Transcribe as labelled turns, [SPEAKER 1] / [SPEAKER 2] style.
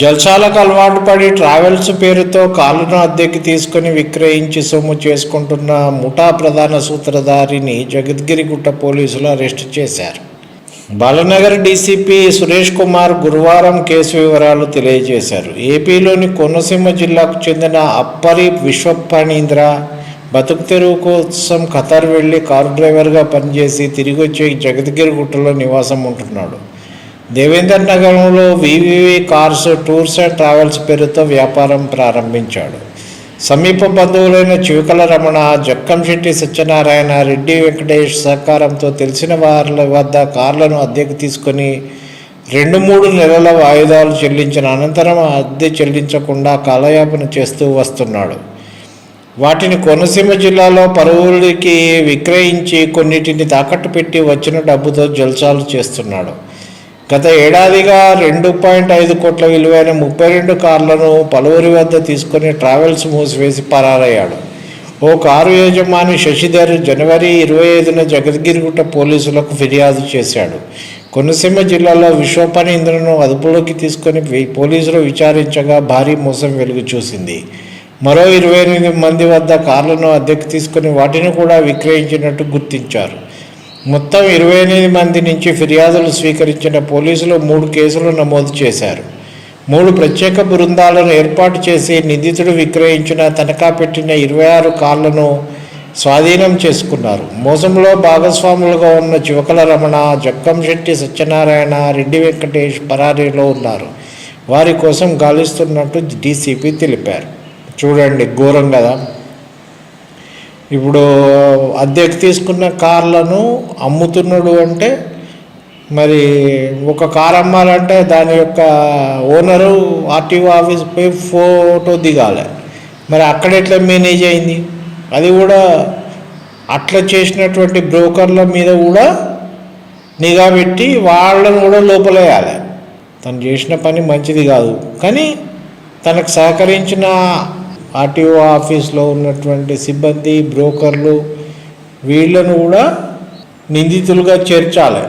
[SPEAKER 1] జల్సాలకు అలవాటు పడి ట్రావెల్స్ పేరుతో కార్లను అద్దెకి తీసుకుని విక్రయించి సొమ్ము చేసుకుంటున్న ముఠా ప్రధాన సూత్రధారిని జగద్గిరిగుట్ట పోలీసులు అరెస్టు చేశారు. బాలనగర్ డీసీపీ సురేష్ కుమార్ గురువారం కేసు వివరాలు తెలియజేశారు. ఏపీలోని కోనసీమ జిల్లాకు చెందిన అప్పరి విశ్వఫణీంద్ర బతుకు తెరువు కోసం ఖతార్ వెళ్లి కారు డ్రైవర్గా పనిచేసి తిరిగి వచ్చి జగద్గిరిగుట్టలో నివాసం ఉంటున్నాడు. దేవేందర్ నగరంలో వివివి కార్స్ టూర్స్ అండ్ ట్రావెల్స్ పేరుతో వ్యాపారం ప్రారంభించాడు. సమీప బంధువులైన చివకల రమణ, జక్కంశెట్టి సత్యనారాయణ, రెడ్డి వెంకటేష్ సహకారంతో తెలిసిన వారి వద్ద కార్లను అద్దెకు తీసుకొని 2-3 నెలల వాయిదాలు చెల్లించిన అనంతరం అద్దె చెల్లించకుండా కాలయాపన చేస్తూ వస్తున్నాడు. వాటిని కోనసీమ జిల్లాలో పలువురికి విక్రయించి కొన్నిటిని తాకట్టు పెట్టి వచ్చిన డబ్బుతో జల్సాలు చేస్తున్నాడు. గత ఏడాదిగా 2.5 కోట్ల విలువైన 32 కార్లను పలువురి వద్ద తీసుకుని ట్రావెల్స్ మూసివేసి పరారయ్యాడు. ఓ కారు యజమాని శశిధర్ జనవరి 25న జగద్గిరిగుట్ట పోలీసులకు ఫిర్యాదు చేశాడు. కోనసీమ జిల్లాలో విశ్వఫణీంద్రను అదుపులోకి తీసుకుని పోలీసులు విచారించగా భారీ మోసం వెలుగు చూసింది. మరో 28 మంది వద్ద కార్లను అద్దెకు తీసుకుని వాటిని కూడా విక్రయించినట్టు గుర్తించారు. మొత్తం 28 మంది నుంచి ఫిర్యాదులు స్వీకరించిన పోలీసులు 3 కేసులు నమోదు చేశారు. 3 ప్రత్యేక బృందాలను ఏర్పాటు చేసి నిందితుడు విక్రయించిన తనఖా పెట్టిన 26 కార్లను స్వాధీనం చేసుకున్నారు. మోసంలో భాగస్వాములుగా ఉన్న చివకల రమణ, జక్కంశెట్టి సత్యనారాయణ, రెడ్డి వెంకటేష్ పరారీలో ఉన్నారు. వారి కోసం గాలిస్తున్నట్టు డీసీపీ తెలిపారు. చూడండి, ఘోరం కదా. ఇప్పుడు అద్దెకు తీసుకున్న కార్లను అమ్ముతున్నాడు అంటే, మరి ఒక కారు అమ్మాలంటే దాని యొక్క ఓనరు ఆర్టీఓ ఆఫీస్ పోయి ఫోటో దిగాలి. మరి అక్కడ ఎట్లా మేనేజ్ అయింది? అది కూడా అట్లా చేసినటువంటి బ్రోకర్ల మీద కూడా నిఘా పెట్టి వాళ్ళను కూడా లోపలేయాలి. తను చేసిన పని మంచిది కాదు, కానీ తనకు సహకరించిన ఆర్టీఓ ఆఫీస్లో ఉన్నటువంటి సిబ్బంది, బ్రోకర్లు వీళ్ళను కూడా నిందితులుగా చేర్చాలి.